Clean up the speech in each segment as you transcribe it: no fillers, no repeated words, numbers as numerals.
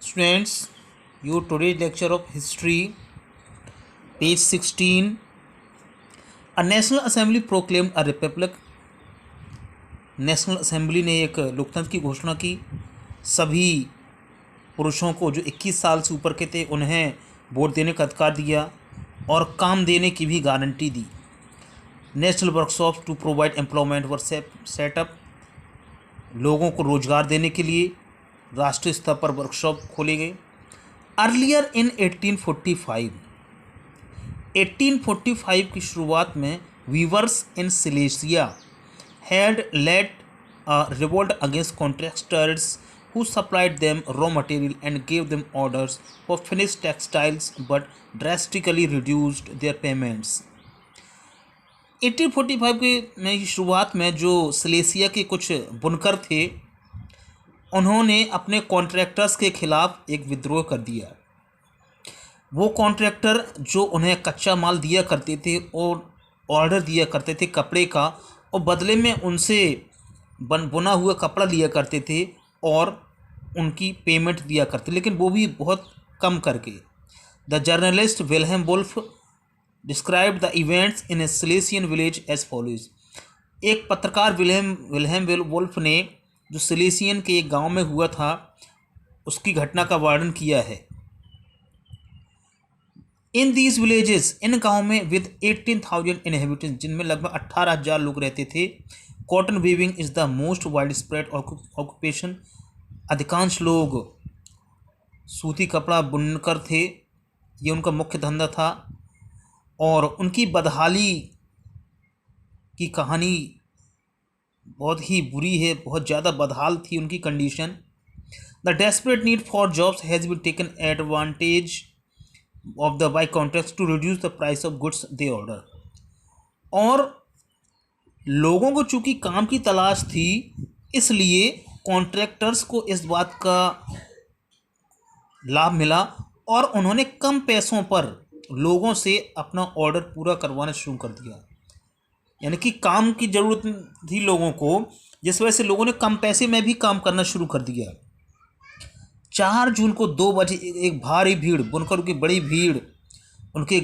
Students, your today's lecture of history, page 16. A National Assembly proclaimed a republic. National assembly ने एक लोकतंत्र की घोषणा की। सभी पुरुषों को जो 21 साल से ऊपर के थे उन्हें वोट देने का अधिकार दिया और काम देने की भी गारंटी दी। National workshop to provide employment were set up, लोगों को रोजगार देने के लिए राष्ट्रीय स्तर पर वर्कशॉप खोले गए। अर्लियर इन 1845 की शुरुआत में viewers in Silesia had led a revolt against contractors who supplied them raw material and gave them orders for finished textiles but drastically reduced their payments. 1845 के में शुरुआत में जो सिलेसिया के कुछ बुनकर थे उन्होंने अपने कॉन्ट्रैक्टर्स के खिलाफ एक विद्रोह कर दिया। वो कॉन्ट्रैक्टर जो उन्हें कच्चा माल दिया करते थे और ऑर्डर दिया करते थे कपड़े का और बदले में उनसे बुना हुआ कपड़ा लिया करते थे और उनकी पेमेंट दिया करते, लेकिन वो भी बहुत कम करके। The journalist Wilhelm Wolff describe the events in a Silesian village as follows. एक पत्रकार विल्हेम वुल्फ ने जो सिलेसियन के एक गांव में हुआ था उसकी घटना का वर्णन किया है। इन दीज विलेजेस, इन गाँव में विद 18,000 इनहेबिटेंट्स, जिनमें लगभग 18,000 लोग रहते थे, cotton weaving is the most wide spread occupation. अधिकांश लोग सूती कपड़ा बुनकर थे, ये उनका मुख्य धंधा था और उनकी बदहाली की कहानी बहुत ही बुरी है, बहुत ज़्यादा बदहाल थी उनकी condition. The desperate need for jobs has been taken advantage of the by contracts to reduce the price of goods they order। और लोगों को चूंकि काम की तलाश थी इसलिए कॉन्ट्रैक्टर्स को इस बात का लाभ मिला और उन्होंने कम पैसों पर लोगों से अपना ऑर्डर पूरा करवाना शुरू कर दिया। यानी कि काम की ज़रूरत थी लोगों को, जिस वजह से लोगों ने कम पैसे में भी काम करना शुरू कर दिया। 4 जून को 2 बजे एक भारी भीड़, बुनकरों की बड़ी भीड़ उनके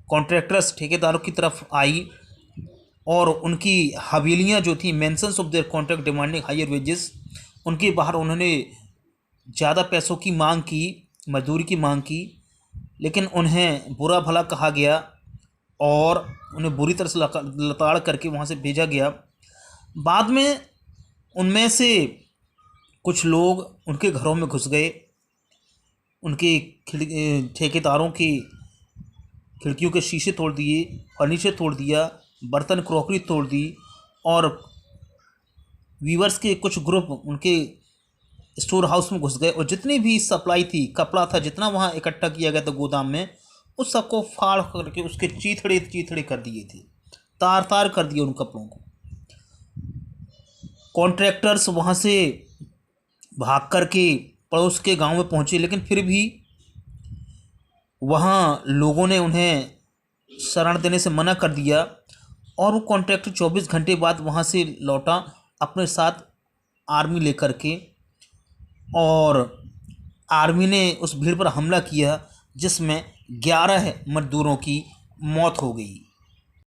कॉन्ट्रैक्टर्स ठेकेदारों की तरफ आई और उनकी हवेलियां जो थी, mansions of their contract demanding higher wages, उनके बाहर उन्होंने ज़्यादा पैसों की मांग की, मजदूरी की मांग की, लेकिन उन्हें बुरा भला कहा गया और उन्हें बुरी तरह से लताड़ करके वहाँ से भेजा गया। बाद में उनमें से कुछ लोग उनके घरों में घुस गए, उनके ठेकेदारों की खिड़कियों के शीशे तोड़ दिए, फर्नीचर तोड़ दिया, बर्तन क्रॉकरी तोड़ दी और वीवर्स के कुछ ग्रुप उनके स्टोर हाउस में घुस गए और जितनी भी सप्लाई थी, कपड़ा था जितना वहाँ इकट्ठा किया गया था गोदाम में, उस सबको फाड़ करके उसके चीथड़े कर दिए थे, तार तार कर दिए उन कपड़ों को। कॉन्ट्रैक्टर्स वहाँ से भाग कर के पड़ोस के गांव में पहुंचे, लेकिन फिर भी वहां लोगों ने उन्हें शरण देने से मना कर दिया और वो कॉन्ट्रैक्टर 24 घंटे बाद वहां से लौटा अपने साथ आर्मी लेकर के, और आर्मी ने उस भीड़ पर हमला किया जिसमें 11 मजदूरों की मौत हो गई।